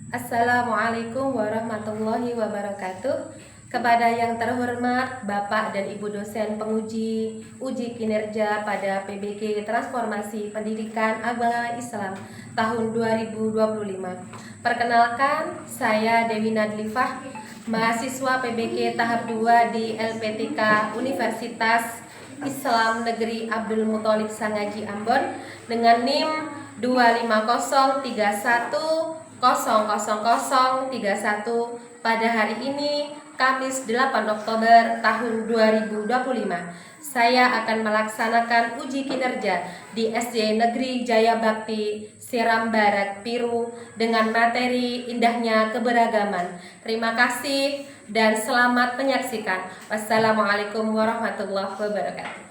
Assalamualaikum warahmatullahi wabarakatuh. Kepada yang terhormat Bapak dan Ibu dosen penguji uji kinerja pada PBG Transformasi Pendidikan Agama Islam tahun 2025. Perkenalkan, saya Dewi Nadlifah, mahasiswa PBG tahap 2 di LPTK Universitas Islam Negeri Abdul Muthalib Sangaji Ambon dengan NIM 250310031 pada hari ini Kamis 8 Oktober tahun 2025. Saya akan melaksanakan uji kinerja di SD Negeri Jaya Bakti Seram Barat Piru dengan materi indahnya keberagaman. Terima kasih dan selamat menyaksikan. Wassalamualaikum warahmatullahi wabarakatuh.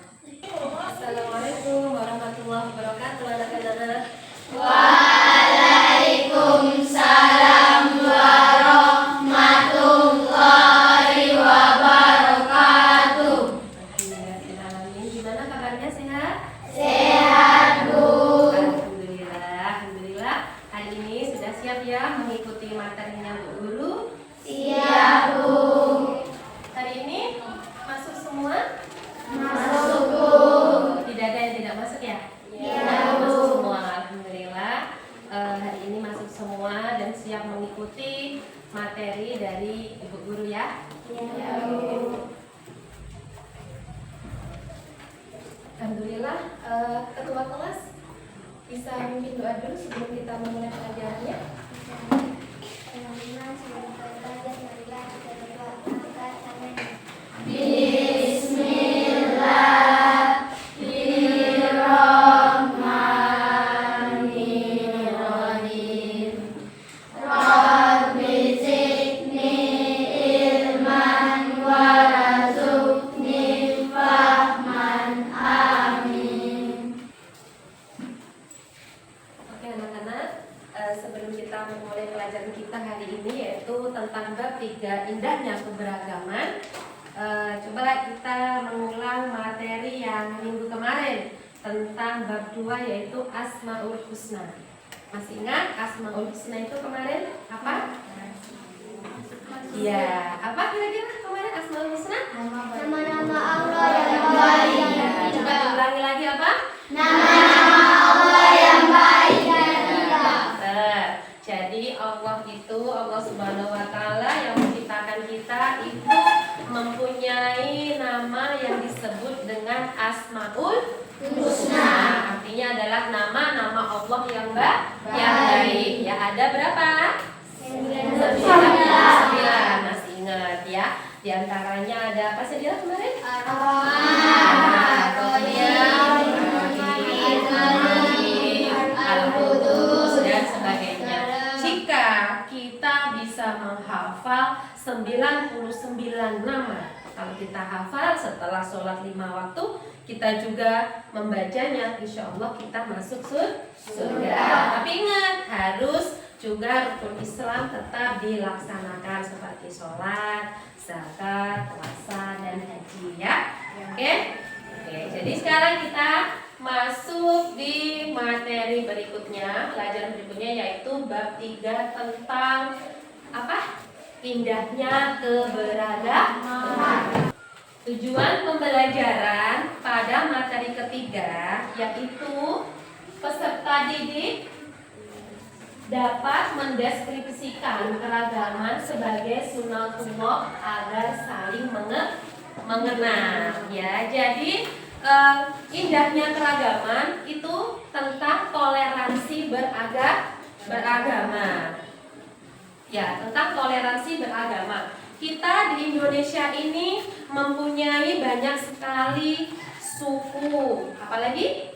Assalamualaikum warahmatullahi wabarakatuh, anak-anak. Waalaikumsalam warahmatullahi wabarakatuh. Alhamdulillah. Gimana kabarnya, sehat? Sehat, Bu. Alhamdulillah. Hari ini sudah siap ya mengikuti materinya Bu Guru? Siap, Bu. Hari ini masuk semua? Masuk, Bu. Tidak ada yang tidak masuk ya? Iya, Bu. Masuk semua, alhamdulillah. Hari ini masuk semua dan siap mengikuti materi dari Ibu Guru ya? Iya, Bu. Alhamdulillah. Ketua kelas bisa memimpin doa dulu sebelum kita memulai pelajarannya. Bismillahirrahmanirrahim. Rabbi zidni ilman warzuqni fahman. Amin. Oke anak-anak, sebelum kita memulai pelajaran kita hari ini yaitu tentang bab 3 indahnya keberagaman, coba kita mengulang materi yang minggu kemarin tentang bab 2 yaitu Asmaul Husna. Masih ingat Asmaul Husna itu kemarin apa? Iya, apa kira-kira kemarin Asmaul Husna? Nama-nama Allah yang baik. Iya, coba diulangi lagi apa? Nama-nama Allah yang baik dan indah. Jadi Allah itu, Allah Subhanahu wa Ta'ala yang menciptakan kita itu mempunyai nama yang disebut dengan Asmaul Husna. Artinya adalah nama-nama Allah yang baik. Ya, ada berapa? 99. Masih ingat ya? Di antaranya ada apa saja kemarin? Al-Qudus dan sebagainya. Jika kita bisa menghafal 99 nama, kalau kita hafal setelah sholat 5 waktu, kita juga membacanya, insya Allah kita masuk surga. Tapi ingat, harus juga rukun Islam tetap dilaksanakan seperti sholat, zakat, puasa, dan haji ya. Oke? Jadi sekarang kita masuk di materi berikutnya, pelajaran berikutnya yaitu bab 3 tentang apa? Indahnya keberagaman. Tujuan pembelajaran pada materi ketiga yaitu peserta didik dapat mendeskripsikan keragaman sebagai sunatullah agar saling mengenal ya. Jadi indahnya keragaman itu tentang toleransi beragama. Ya, tentang toleransi beragama. Kita di Indonesia ini mempunyai banyak sekali suku, apalagi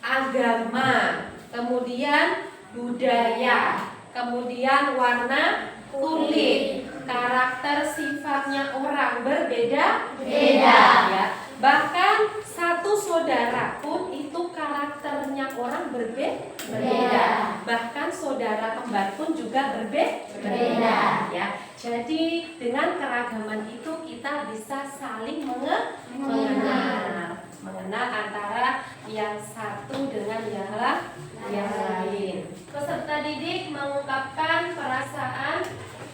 agama, kemudian budaya, kemudian warna kulit, karakter sifatnya orang berbeda-beda ya. Bahkan satu saudara pun itu karakternya orang berbeda. Bahkan saudara kembar pun juga berbeda ya. Jadi dengan keragaman itu kita bisa saling mengenal antara yang satu dengan yang lain. Peserta didik mengungkapkan perasaan perasaan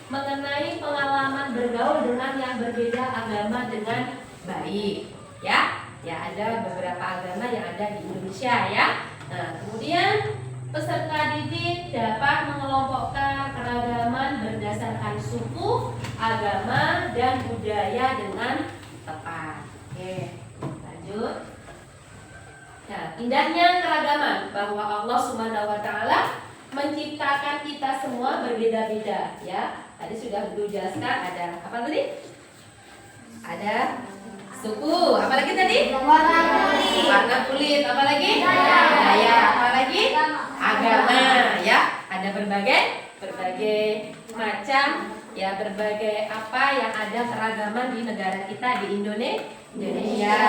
mengenai pengalaman bergaul dengan yang berbeda agama dengan baik, ya. Ya, ada beberapa agama yang ada di Indonesia, ya. Nah, kemudian peserta didik dapat mengelompokkan keragaman berdasarkan suku, agama, dan budaya dengan tepat. Oke, lanjut. Nah, indahnya keragaman bahwa Allah Subhanahu wa taala menciptakan kita semua berbeda-beda, ya. Tadi sudah Guru jelaskan ada apa tadi? Ada suku, apalagi tadi? Warna kulit. Warna kulit, apalagi? Budaya, apalagi? Agama, ya. Ada berbagai macam, ya, berbagai apa yang ada keragaman di negara kita di Indonesia.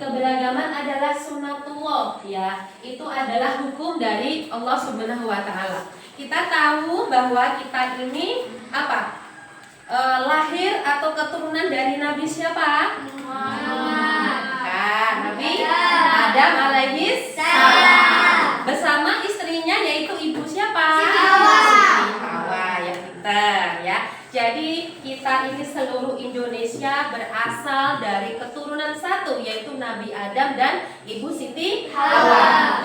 Keberagaman adalah sunnatullah, ya. Itu adalah hukum dari Allah Subhanahu wa taala. Kita tahu bahwa kita ini apa? Lahir atau keturunan dari Nabi siapa? Nabi Adam alaihis salam. Bersama istrinya yaitu ibu siapa? Siti Hawa yang pintar, ya. Jadi kita ini seluruh Indonesia berasal dari keturunan satu yaitu Nabi Adam dan Ibu Siti Hawa.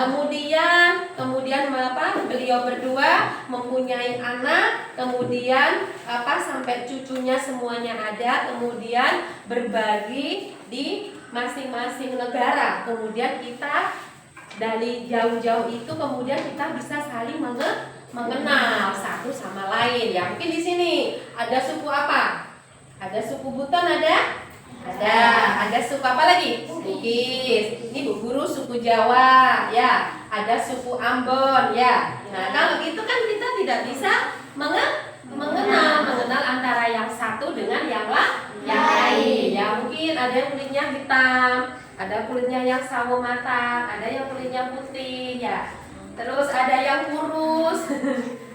Kemudian apa? Beliau berdua mempunyai anak, kemudian apa? Sampai cucunya semuanya ada, kemudian berbagi di masing-masing negara. Kemudian kita dari jauh-jauh itu kemudian kita bisa saling mengenal satu sama lain, ya. Mungkin di sini ada suku apa? Ada suku Buton, ada suku apa lagi? Bugis. Ini Bu Guru suku Jawa, ya. Ada suku Ambon, ya. Nah, kalau gitu kan kita tidak bisa mengenal antara yang satu dengan yang lain. Ya, mungkin ada yang kulitnya hitam, ada kulitnya yang sawo matang, ada yang kulitnya putih, ya. Terus ada yang kurus,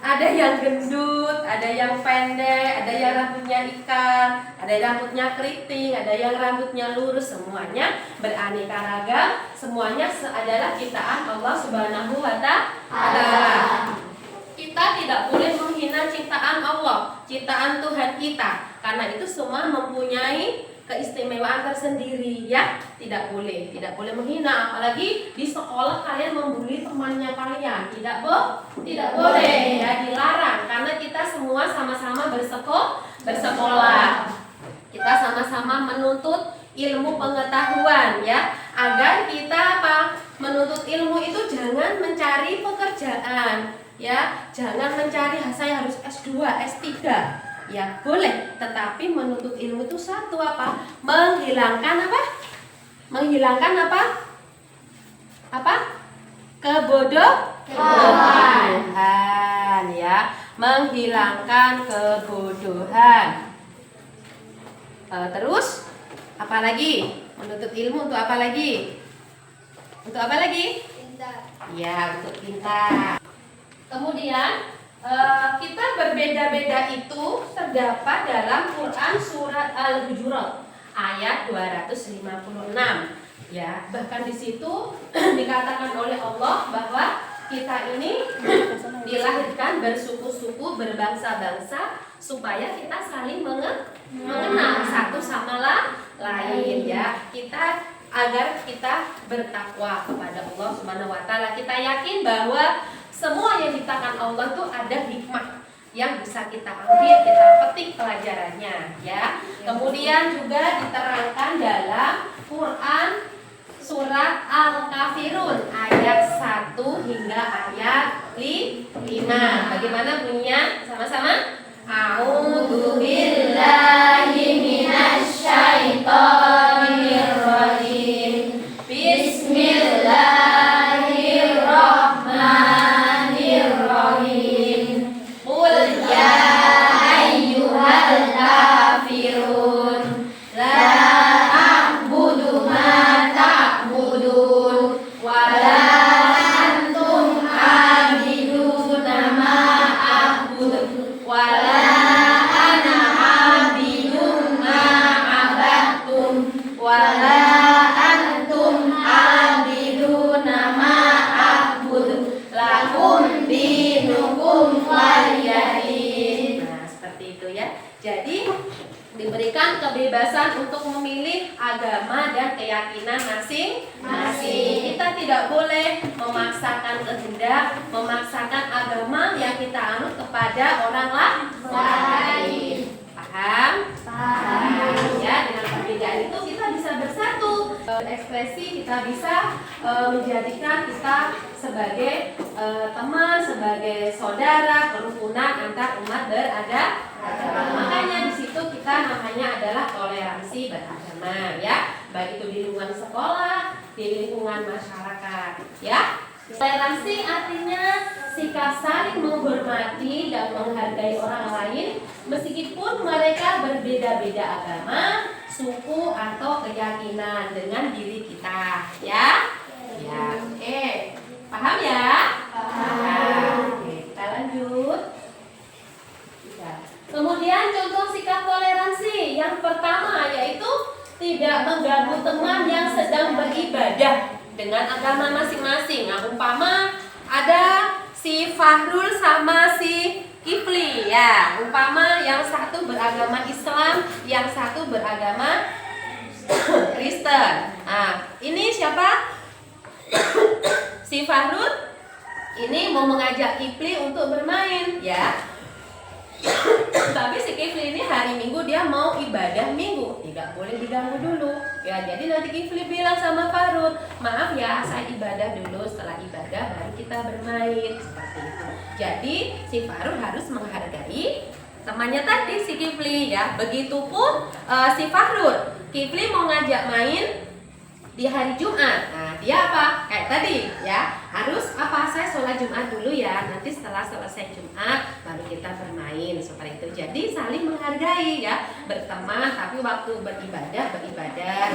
ada yang gendut, ada yang pendek, ada yang rambutnya ikan, ada yang rambutnya keriting, ada yang rambutnya lurus, semuanya beraneka ragam, semuanya adalah ciptaan Allah Subhanahu wa taala. Kita tidak boleh menghina ciptaan Allah, ciptaan Tuhan kita, karena itu semua mempunyai keistimewaan tersendiri, ya. Tidak boleh menghina, apalagi di sekolah kalian membuli temannya kalian, tidak boleh, ya, dilarang, karena kita semua sama-sama bersekolah, kita sama-sama menuntut ilmu pengetahuan, ya, agar kita apa? Menuntut ilmu itu jangan mencari pekerjaan, ya, jangan mencari saya harus S2, S3. Ya, boleh, tetapi menuntut ilmu itu satu apa? Menghilangkan apa? Kebodohan, ya. Menghilangkan kebodohan. Terus apa lagi? Menuntut ilmu untuk apa lagi? Pintar. Ya, untuk pintar. Kemudian kita berbeda-beda itu terdapat dalam Quran surat Al-Hujurat ayat 256, ya. Bahkan di situ dikatakan oleh Allah bahwa kita ini dilahirkan bersuku-suku, berbangsa-bangsa supaya kita saling mengenal satu sama lain, ya. Agar kita bertakwa kepada Allah Subhanahu wa taala. Kita yakin bahwa semua yang diciptakan Allah itu ada hikmah yang bisa kita ambil, kita petik pelajarannya, ya. Kemudian juga diterangkan dalam Quran surat Al-Kafirun ayat 1 hingga ayat 5. Bagaimana bunyinya? Sama-sama. A'udzu billahi minasy syaithanir rajim. Bismillahirrahmanirrahim. Qul ya ayyuhal kafirun la a'budu ma ta'budun wa la antum 'abiduna ma a'budu wa Diberikan kebebasan untuk memilih agama dan keyakinan masing-masing. Kita tidak boleh memaksakan kehendak, memaksakan agama yang kita anut kepada orang lain. Paham? Ya, dengan perbedaan itu kita bisa bersatu. Ekspresi kita bisa menjadikan kita sebagai teman, sebagai saudara, kerukunan antar umat beragama. Makanya di situ kita namanya adalah toleransi beragama, ya. Baik itu di lingkungan sekolah, di lingkungan masyarakat, ya. Toleransi artinya sikap saling menghormati dan menghargai orang lain meskipun mereka berbeda-beda agama, suku atau keyakinan dengan diri kita, ya. Ya, oke. Paham ya? Paham. Oke, kita lanjut. Kemudian contoh sikap toleransi yang pertama yaitu tidak mengganggu teman yang sedang beribadah dengan agama masing-masing. Nah, umpama ada si Fahrul sama si Kifli, ya. Umpama yang satu beragama Islam, yang satu beragama Kristen. Nah, ini siapa? Si Fahrul ini mau mengajak Kifli untuk bermain, ya. Tapi si Kifli ini hari Minggu dia mau ibadah Minggu, tidak boleh diganggu dulu, ya. Jadi nanti Kifli bilang sama Fahrul, maaf ya, saya ibadah dulu, setelah ibadah baru kita bermain, seperti itu. Jadi si Fahrul harus menghargai temannya tadi si Kifli, ya. Begitupun si Fahrul, Kifli mau ngajak main di hari Jumat. Nah, dia apa? Kayak tadi, ya. Harus apa? Saya sholat Jumat dulu ya. Nanti setelah selesai Jumat baru kita bermain, seperti itu. Jadi saling menghargai, ya. Berteman tapi waktu beribadah,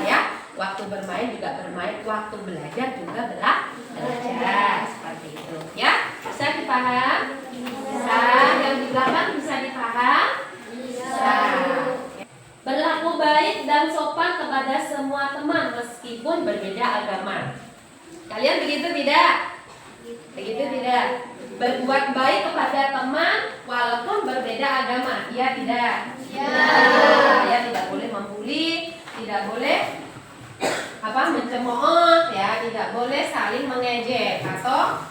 ya. Waktu bermain juga bermain, waktu belajar juga belajar. Seperti itu, ya. Bisa dipaham? Bisa. Yang di belakang bisa dipaham? Bisa. Berlaku baik dan sopan kepada semua teman meskipun berbeda agama. Kalian begitu tidak? Begitu tidak? Berbuat baik kepada teman walaupun berbeda agama. Iya tidak? Ya, tidak boleh membuli, tidak boleh mencemooh, ya, tidak boleh saling mengejek atau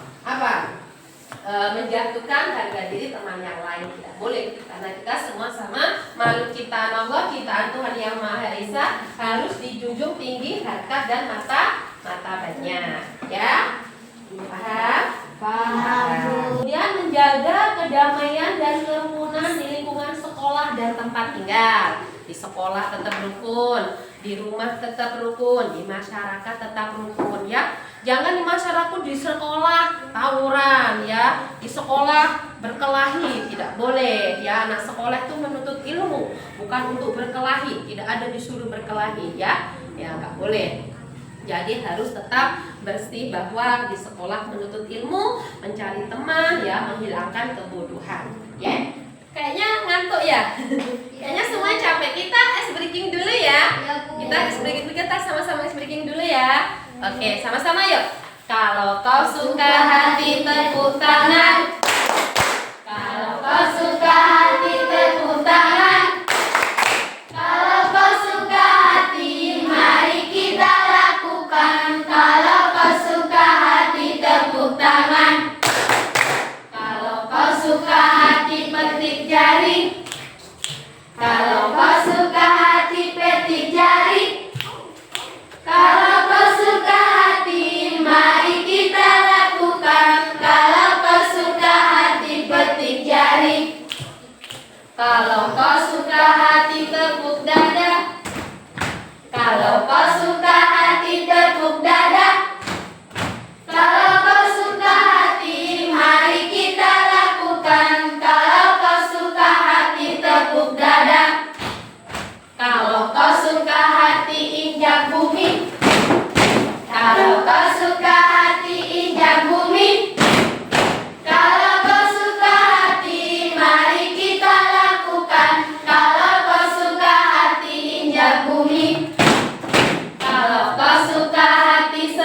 menjatuhkan harga diri teman yang lain, tidak boleh, karena kita semua sama makhluk ciptaan Allah, ciptaan Tuhan yang Maha Esa, harus dijunjung tinggi harkat dan martabatnya, ya. Paham? Paham. Kemudian menjaga kedamaian dan kerukunan di lingkungan sekolah dan tempat tinggal. Di sekolah tetap rukun, di rumah tetap rukun, di masyarakat tetap rukun, ya. Jangan di masyarakat, di sekolah tawuran, ya. Di sekolah berkelahi, tidak boleh, ya. Anak sekolah itu menuntut ilmu, bukan untuk berkelahi, tidak ada disuruh berkelahi, ya. Ya, nggak boleh. Jadi harus tetap bersih bahwa di sekolah menuntut ilmu, mencari teman, ya, menghilangkan kebodohan, ya. Kayaknya ngantuk ya. Kayaknya semua capek. Kita ice breaking dulu ya. Kita ice breaking, kita sama-sama ice breaking dulu ya. Oke, sama-sama yuk. Kalau kau suka hati tepuk tangan. Kalau kau suka hati tepuk tangan. Kalau kau suka hati mari kita lakukan. Kalau kau suka hati tepuk tangan. Kalau kau suka hati petik jari. Kalau kau suka hati petik jari. Kalau kau suka hati mari kita lakukan. Kalau kau suka hati petik jari. Kalau kau suka hati tepuk dada. Kalau kau suka hati tepuk dada. Kalau kau suka hati mari kita lakukan. Kalau kau suka hati tepuk dada. Kalau kau suka hati injak bumi. Kalau kau suka hati injak bumi. Kalau kau suka hati mari kita lakukan. Kalau kau suka hati injak bumi. Kalau kau suka hati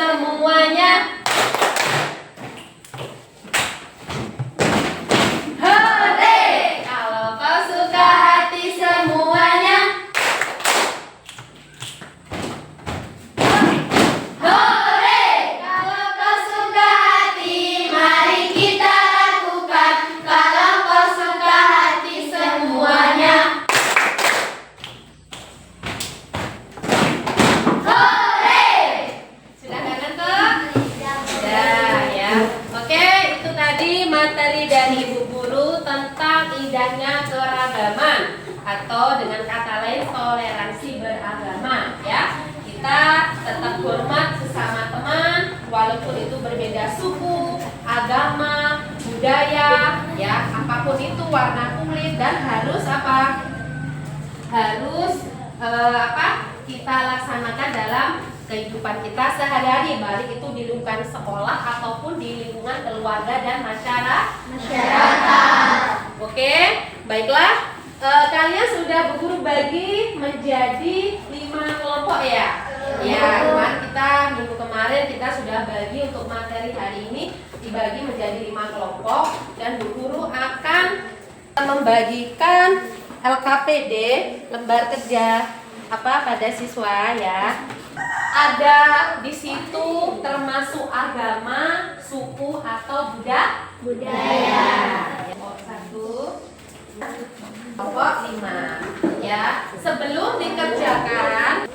indahnya keragaman, atau dengan kata lain toleransi beragama, ya. Kita tetap hormat sesama teman walaupun itu berbeda suku, agama, budaya, ya, apapun itu, warna kulit, dan harus apa? Harus kita laksanakan dalam kehidupan kita sehari-hari, baik itu di lingkungan sekolah ataupun di lingkungan keluarga dan masyarakat. Oke, baiklah. Kalian sudah berguru bagi menjadi 5 kelompok ya. Ya, minggu kemarin kita sudah bagi untuk materi hari ini dibagi menjadi 5 kelompok, dan Bu Guru akan membagikan LKPD, lembar kerja pada siswa, ya. Ada di situ termasuk agama, suku atau budaya. Kelompok 5. Ya, sebelum dikerjakan,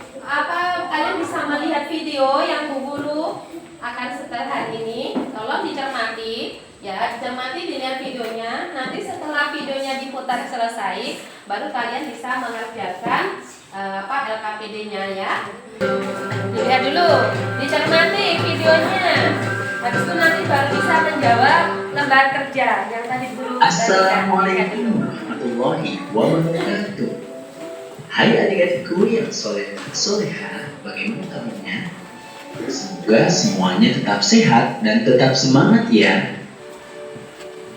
kalian bisa melihat video yang Bu Guru akan setel hari ini. Tolong dicermati, ya, dilihat videonya. Nanti setelah videonya diputar selesai, baru kalian bisa mengerjakan LKPD-nya, ya. Dilihat dulu, dicermati videonya. Habis itu nanti baru bisa menjawab lembar kerja yang tadi Guru berikan. Assalamualaikum warahmatullahi wabarakatuh. Hai adik-adikku yang soleh soleha, bagaimana kabarnya? Semoga semuanya tetap sehat dan tetap semangat ya.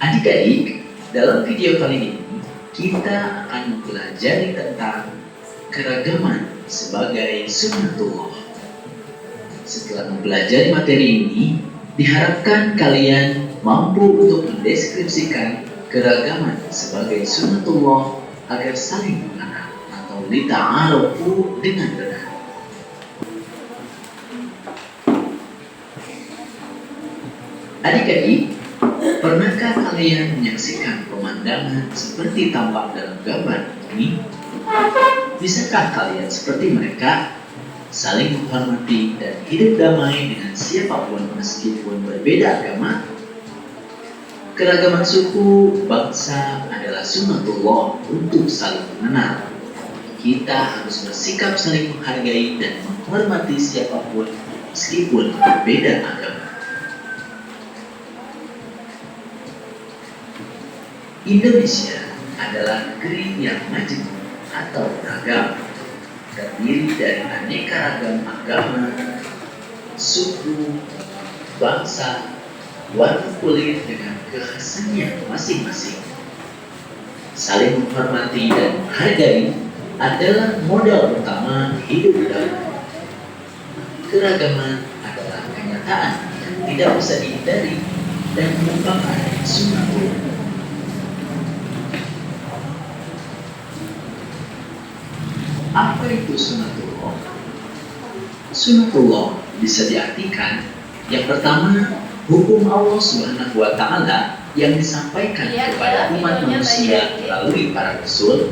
Adik-adik, dalam video kali ini kita akan mempelajari tentang keragaman sebagai sunnatullah. Setelah mempelajari materi ini, diharapkan kalian mampu untuk mendeskripsikan keragaman sebagai sunnatullah agar saling mengenal atau lita'arufu dengan benar. Adik-adik, pernahkah kalian menyaksikan pemandangan seperti tampak dalam gambar ini? Bisakah kalian seperti mereka, saling menghormati dan hidup damai dengan siapapun meskipun berbeda agama? Keragaman suku, bangsa adalah sunnatullah untuk saling mengenal. Kita harus bersikap saling menghargai dan menghormati siapapun meskipun berbeda agama. Indonesia adalah negeri yang majemuk atau beragam, terdiri dari aneka ragam agama, suku, bangsa, warna kulit dengan kekhasannya masing-masing. Saling menghormati dan menghargai adalah modal utama hidup damai. Keragaman adalah kenyataan yang tidak bisa dihindari dan merupakan sunnatullah. Apa itu sunnatullah? Sunnatullah bisa diartikan yang pertama, hukum Allah Subhanahu wa Ta'ala yang disampaikan kepada umat manusia melalui para rasul.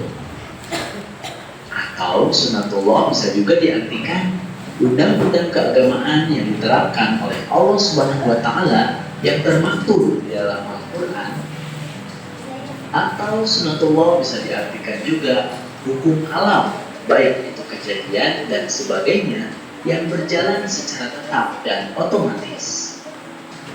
Atau sunnatullah bisa juga diartikan undang-undang keagamaan yang diterapkan oleh Allah Subhanahu wa Ta'ala yang termaktub di dalam Al-Quran. Atau sunnatullah bisa diartikan juga hukum alam, baik itu kejadian dan sebagainya yang berjalan secara tetap dan otomatis.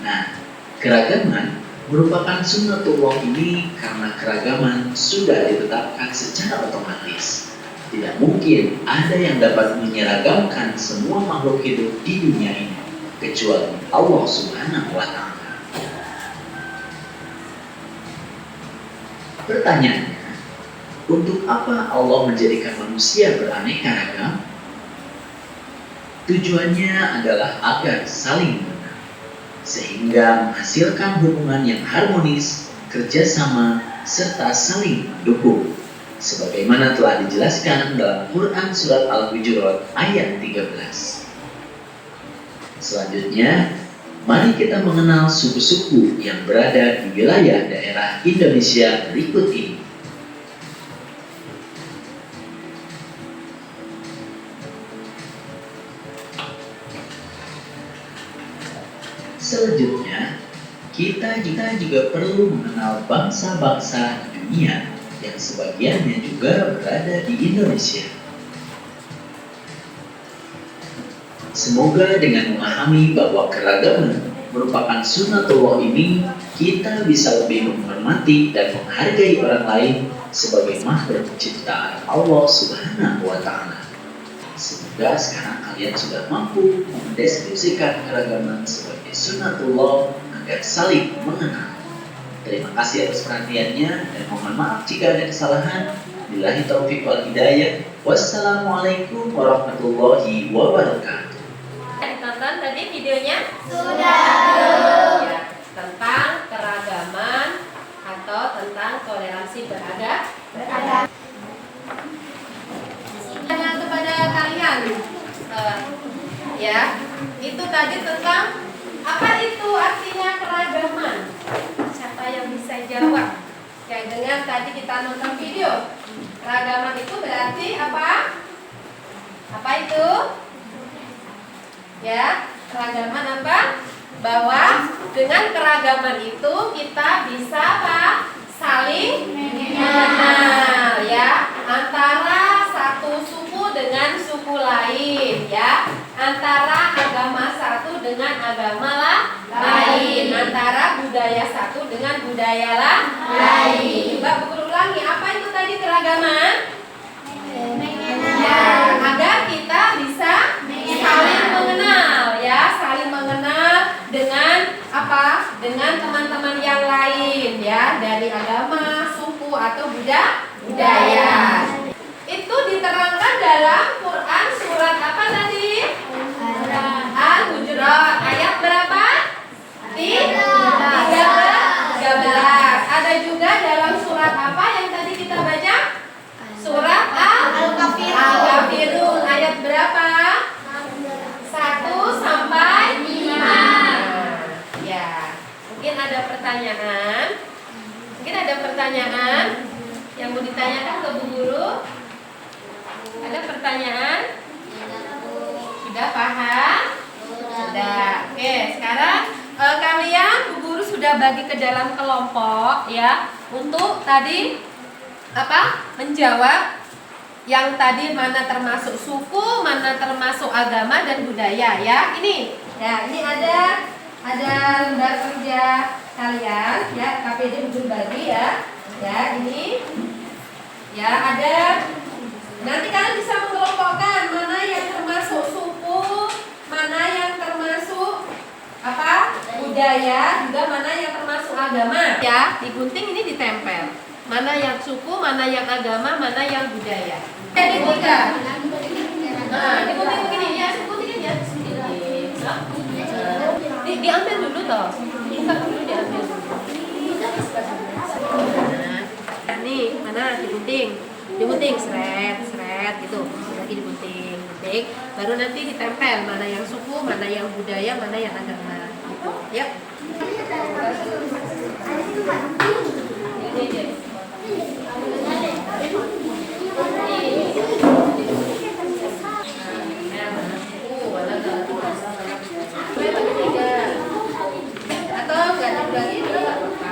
Nah, keragaman merupakan sunnatullah ini karena keragaman sudah ditetapkan secara otomatis. Tidak mungkin ada yang dapat menyeragamkan semua makhluk hidup di dunia ini kecuali Allah Subhanahu wa Ta'ala. Pertanyaannya, untuk apa Allah menjadikan manusia beraneka ragam? Tujuannya adalah agar saling mengenal, sehingga menghasilkan hubungan yang harmonis, kerjasama, serta saling mendukung. Sebagaimana telah dijelaskan dalam Quran Surat Al-Hujurat ayat 13. Selanjutnya, mari kita mengenal suku-suku yang berada di wilayah daerah Indonesia berikut ini. Selanjutnya, kita juga perlu mengenal bangsa-bangsa di dunia yang sebagiannya juga berada di Indonesia. Semoga dengan memahami bahwa keragaman merupakan sunnatullah ini, kita bisa lebih menghormati dan menghargai orang lain sebagai makhluk ciptaan Allah Subhanahu wa Ta'ala. Semoga sekarang kalian sudah mampu mendeskripsikan keragaman sebagai sunnatullah agar saling mengenal. Terima kasih atas perhatiannya dan mohon maaf jika ada kesalahan. Billahi taufiq wal hidayah. Wassalamualaikum warahmatullahi wabarakatuh. Tonton tadi videonya? Sudah. Ya, tentang keragaman atau tentang toleransi beragama. Tanya kepada kalian, ya, itu tadi tentang apa itu artinya keragaman? Siapa yang bisa jawab? Ya, dengan tadi kita nonton video, keragaman itu berarti apa? Apa itu? Ya, keragaman apa? Bahwa dengan keragaman itu kita bisa apa? Saling mengenal, ya, antara satu suku dengan suku lain, ya, antara agama satu dengan agama lain, antara budaya satu dengan budaya lain. Mbak ulangi, apa itu tadi keragaman? Ya, agar kita bisa saling mengenal, ya, saling mengenal dengan apa? Dengan teman-teman yang lain, ya, dari agama, suku atau budaya. Itu diterangkan dalam Quran surat apa tadi? Al-Hujurat ayat berapa? 13. Ada juga dalam surat apa yang tadi kita baca? Surat Al-Kafirun ayat berapa? 1 sampai 5. Ya, mungkin ada pertanyaan. Yang mau ditanyakan ke Bu Guru? Ada pertanyaan? Sudah paham? Sudah. Oke, sekarang kalian Bu Guru sudah bagi ke dalam kelompok, ya, untuk tadi apa? Menjawab yang tadi mana termasuk suku, mana termasuk agama dan budaya, ya. Ini ada lembar kerja kalian, ya, KPD Bu Guru bagi, ya. Ya, ini ya ada. Nanti kalian bisa mengelompokkan mana yang termasuk suku, mana yang termasuk apa? Budaya, juga mana yang termasuk agama. Ya, digunting ini ditempel. Mana yang suku, mana yang agama, mana yang budaya. Jadi 3. Nah, digunting begini ya, diguntingin ya. Diambil dulu toh. Bukan dulu, diambil dulu. Nah, nih, mana digunting? Digunting seret gitu. Lagi digunting. Baru nanti ditempel mana yang suku, mana yang budaya, mana yang agama. Gitu. Yuk. Ini dia. Atau nggak diulangi juga nggak apa-apa.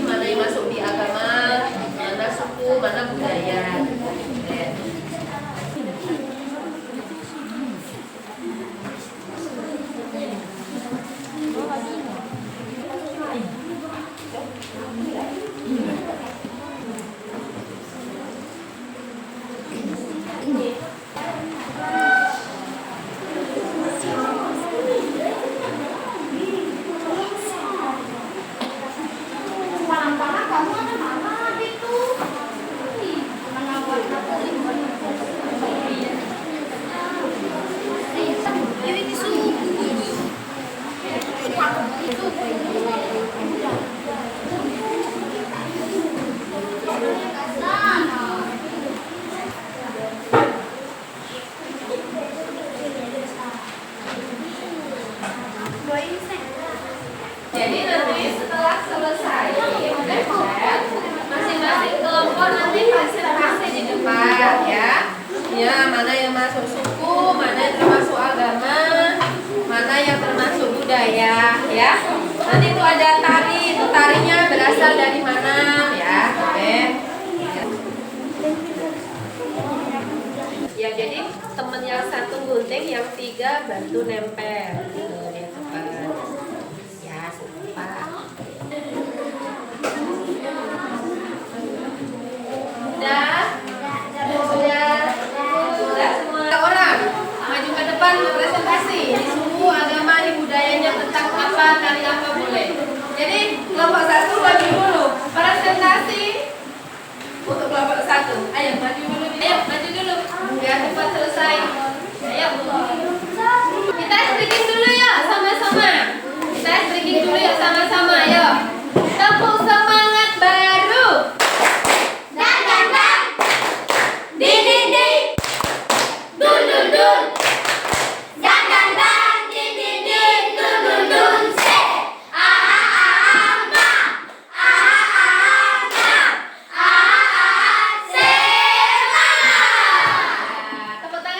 Mana yang masuk di agama, mana suku, mana budaya. ketiga bantu nempel. Tuh, dia cepat. Ya, cepat. Udah? Udah semua orang maju ke depan presentasi di suku, agama, di budayanya tentang apa, kali apa boleh. Jadi kelompok 1 maju dulu presentasi untuk kelompok 1. Ayo maju dulu, biar cepat selesai. Ayo, kita speaking dulu ya sama-sama. Ayo. Tepuk semangat baru. Tepuk tangan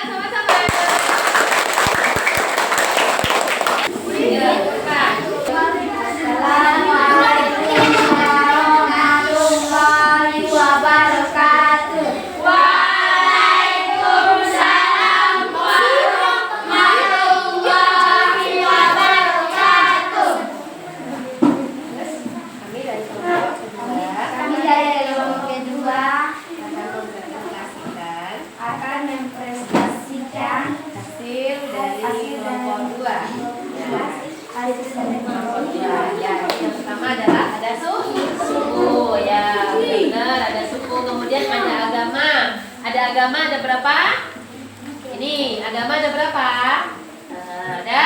sama-sama. Ya, cepat. Kami dari kelompok kedua akan mempresentasikan hasil dari kelompok 2. Ya, yang pertama adalah ada suku. Ya, benar, ada suku. Kemudian ada agama. Ada berapa? Ini, agama ada berapa? Ada?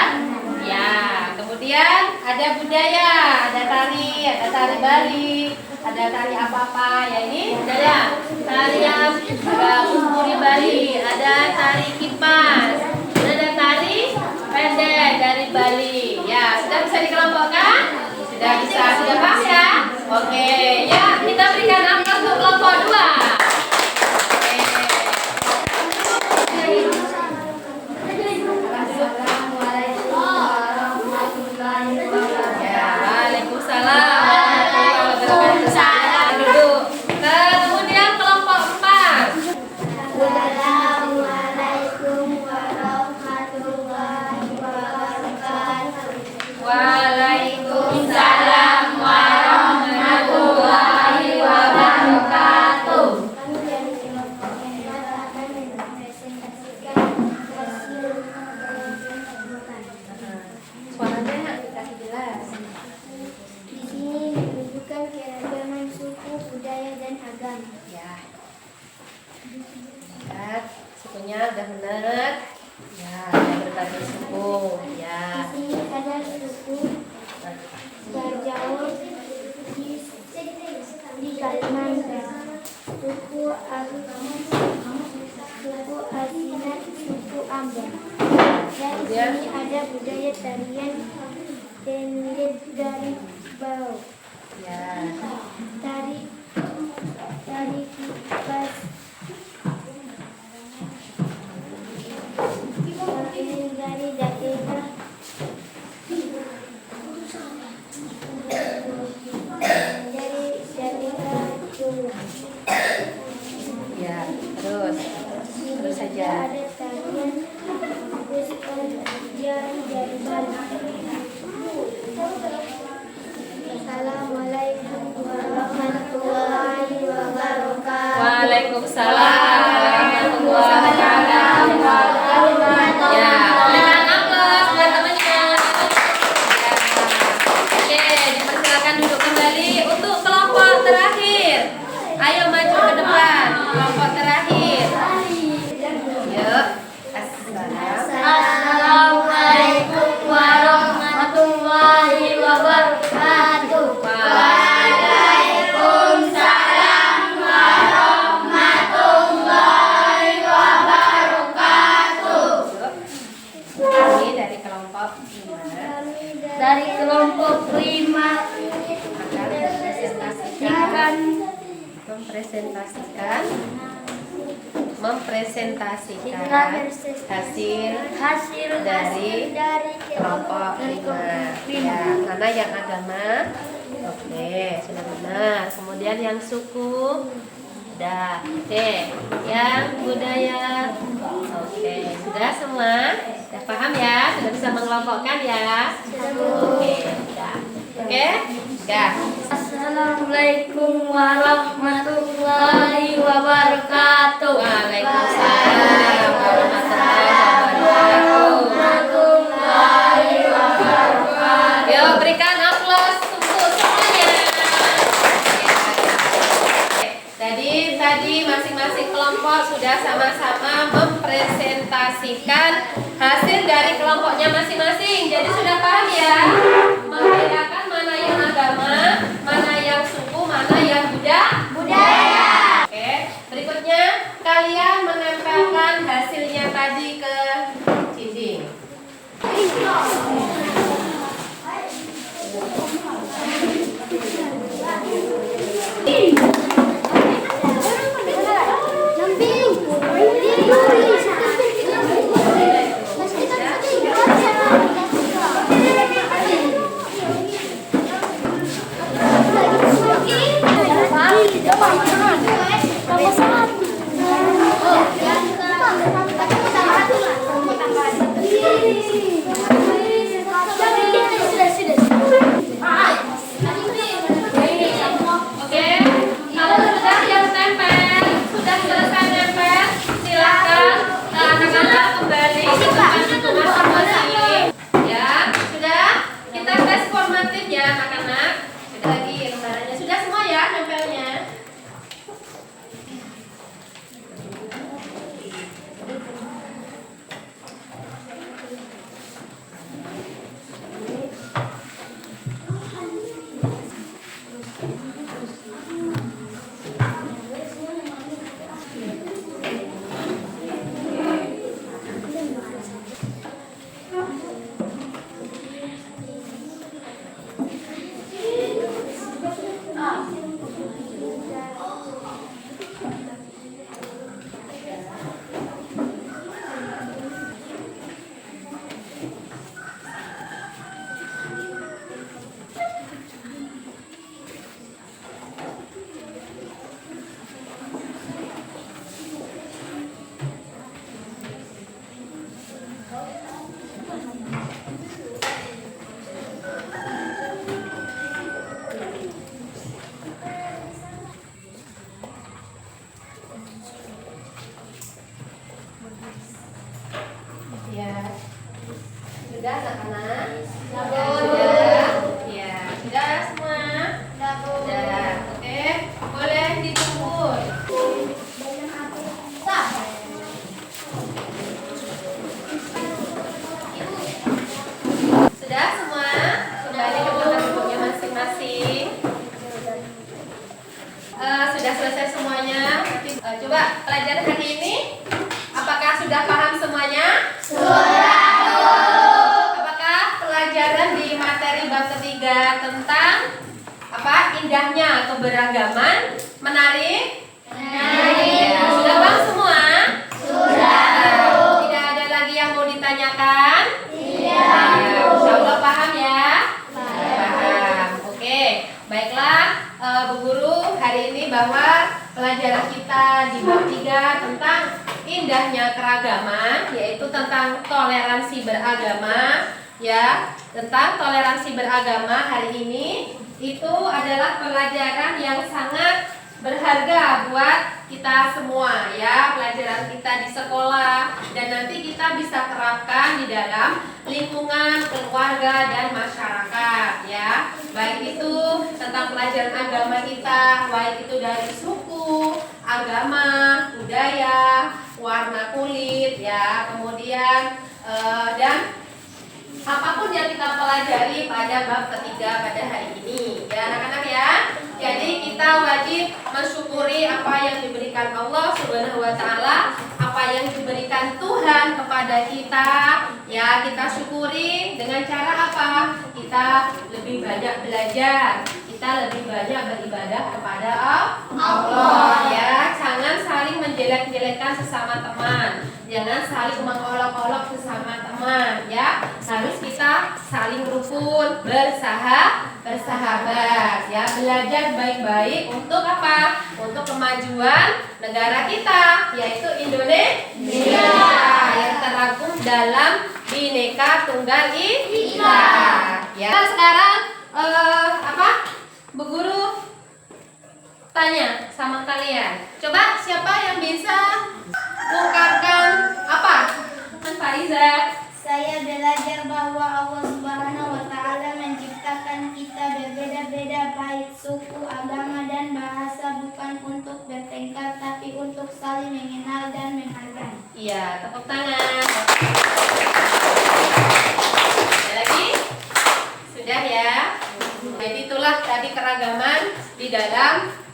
Ya. Kemudian ada budaya, ada tari Bali, ada tari apa-apa. Ya, ini budaya. Tarian Kumpuri Bali, ada tari kipas, ada tari pendek dari Bali. Ya, sudah bisa dikelompokkan? Sudah paham ya? Oke, ya kita berikan aplaus untuk kelompok 2. Ya, waalaikumsalam warahmatullahi wabarakatuh. Duduk. Kemudian kelompok 4. Assalamualaikum warahmatullahi wabarakatuh. Waalaikumsalam warahmatullahi wabarakatuh. Kami dari kelompok yang akan mempresentasikan hasil Suaranya dikasih jelas. di sini menunjukkan keragaman suku, budaya, dan agama. Ya. Lihat, sukunya udah benar. Ya, ada berbagai suku. Ya. Di sini ada suku Jawa di Kalimantan, suku Asinat, suku Ambon. Dan di sini ada budaya tarian Tendet dari Bau, Ya. tari kipas, tari dari daerah Jawa. Ya, terus saja. Ada tarian jari dari Bali. Assalamualaikum warahmatullahi wabarakatuh. Waalaikumsalam warahmatullahi wabarakatuh. Ya, berikan aplaus buat temannya. Ya. Oke, dipersilakan duduk kembali untuk kelompok terakhir. Ayo maju ke depan, kelompok terakhir. Yuk. Assalamualaikum warahmatullahi wabarakatuh. Waalaikumsalam warahmatullahi wabarakatuh. Kami dari kelompok 5 Dari kelompok 5 akan mempresentasikan hasil dari kelompok 5. Ya, mana yang agama? Oke, sudah benar. Kemudian yang suku Sudah. Oke. Yang budaya. Oke. Sudah semua? Sudah paham ya? Sudah bisa mengelompokkan ya? Oke. Sudah. Oke? Sudah. Assalamualaikum warahmatullahi wabarakatuh. Waalaikumsalam warahmatullahi wabarakatuh. Yuk berikan aplaus untuk semuanya. Tadi masing-masing kelompok sudah sama-sama mempresentasikan hasil dari kelompoknya masing-masing. Jadi sudah paham ya? Membedakan mana yang agama, mana yang suku, mana yang budaya. Oke, berikutnya kalian menempelkan hasilnya tadi ke dinding. Oke, kalau sudah yang tempel, sudah selesai nempel, silakan anak-anak kembali ke tempat masing-masing. Ya, sudah. Kita tes formatif ya anak-anak. Sudah lagi lembarannya. Sudah semua ya nempelnya. Ya, sudah anak-anak. Sudah. Ya, sudah semua. Sudah. Oke, boleh dikumpul. Sudah semua. Kembali ke tempat duduknya masing-masing. Sudah selesai semuanya. Coba pelajaran hari ini. Apakah sudah paham semuanya? Apakah pelajaran di materi bab ketiga tentang indahnya keberagaman menarik? Ya, sudah paham semua? Tidak ada lagi yang mau ditanyakan? Ya, insya Allah paham ya? Paham. Oke, baiklah Bu Guru, hari ini bahwa pelajaran kita di bab 3 tentang indahnya keragaman, yaitu tentang toleransi beragama, ya. Tentang toleransi beragama hari ini itu adalah pelajaran yang sangat berharga buat kita semua, ya. Pelajaran kita di sekolah dan nanti kita bisa terapkan di dalam lingkungan keluarga dan masyarakat, ya. Baik itu tentang pelajaran agama kita, baik itu dari suku, agama, budaya, warna kulit, ya, kemudian dan apapun yang kita pelajari pada bab ketiga pada hari ini, ya anak-anak ya. Jadi kita wajib mensyukuri apa yang diberikan Allah Subhanahu wa taala, apa yang diberikan Tuhan kepada kita, ya kita syukuri dengan cara apa? Kita lebih banyak belajar, kita lebih banyak beribadah kepada Allah, ya. Jangan saling menjelek-jelekkan sesama teman, jangan saling mengolok-olok sesama teman, ya. Harus kita saling rukun, bersahabat, ya. Belajar baik-baik untuk apa? Untuk kemajuan negara kita, yaitu Indonesia yang terangkum dalam Bhinneka Tunggal Ika. Ya, sekarang Bu Guru tanya sama kalian. Coba siapa yang bisa mengungkapkan apa? Faiza. Saya belajar bahwa Allah Subhanahu wa Ta'ala menciptakan kita berbeda-beda, baik suku, agama, dan bahasa, bukan untuk bertengkar, tapi untuk saling mengenal dan menghargai. Iya, tepuk tangan. Ada lagi? Sudah ya. Jadi itulah tadi keragaman di dalam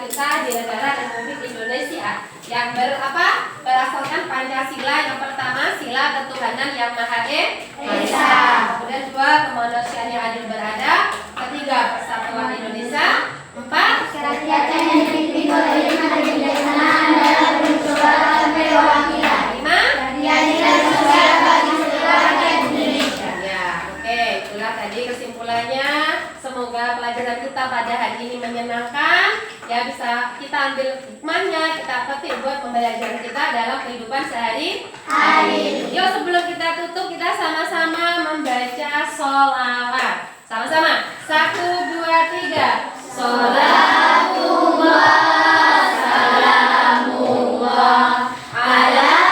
kita di negara Republik Indonesia yang berasalkan Pancasila. Yang pertama, sila ketuhanan yang Maha Esa. Kemudian dua, kemanusiaan yang adil beradab. Ketiga, persatuan Indonesia. Empat, Kerakyatan yang dipimpin oleh hikmat dan kebijaksanaan dalam persoalan perwakilan. lima, Keadilan sosial bagi seluruh rakyat Indonesia. ya, oke, itulah tadi kesimpulannya. Semoga pelajaran kita pada hari ini menyenangkan. Ya, bisa kita ambil hikmahnya, kita petik buat pembelajaran kita dalam kehidupan sehari-hari. Yuk, sebelum kita tutup, kita sama-sama membaca sholawat. Sama-sama. 1, 2, 3. Sholatullah, salamullah ala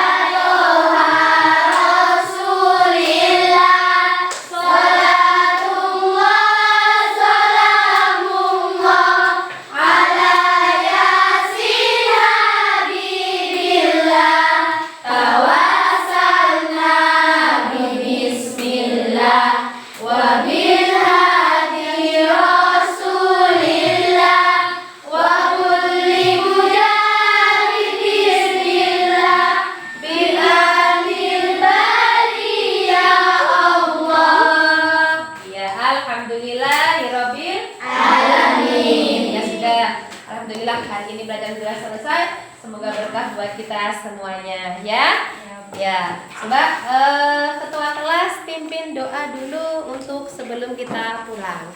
hari ini belajar sudah selesai. Semoga berkah buat kita semuanya ya. Ya, coba ketua kelas pimpin doa dulu untuk sebelum kita pulang.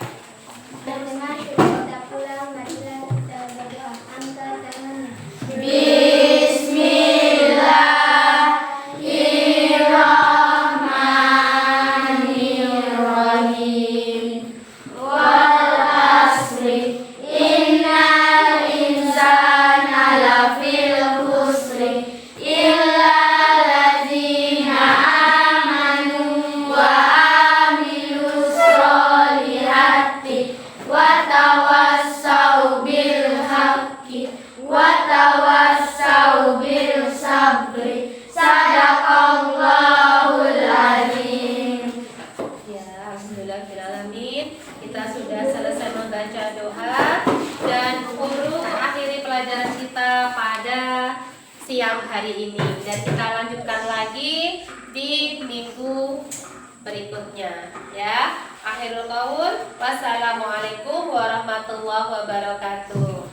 Dengan kita pulang, marilah kita berdoa. Angkat tangannya. Bismillahirrahmanirrahim. Wal asri innal insana lafil khusri illa ladzina amanu wa amilus solihati wa tawassau bil haqqi wa tawassau bil sabri. Sadaqallahul azim. Ya, alhamdulillahirrahmanirrahim. Kita sudah selesai membaca doa dan guru akhiri pelajaran kita pada siang hari ini, dan kita lanjutkan lagi di minggu berikutnya ya. Akhirul qaul, wassalamualaikum warahmatullahi wabarakatuh.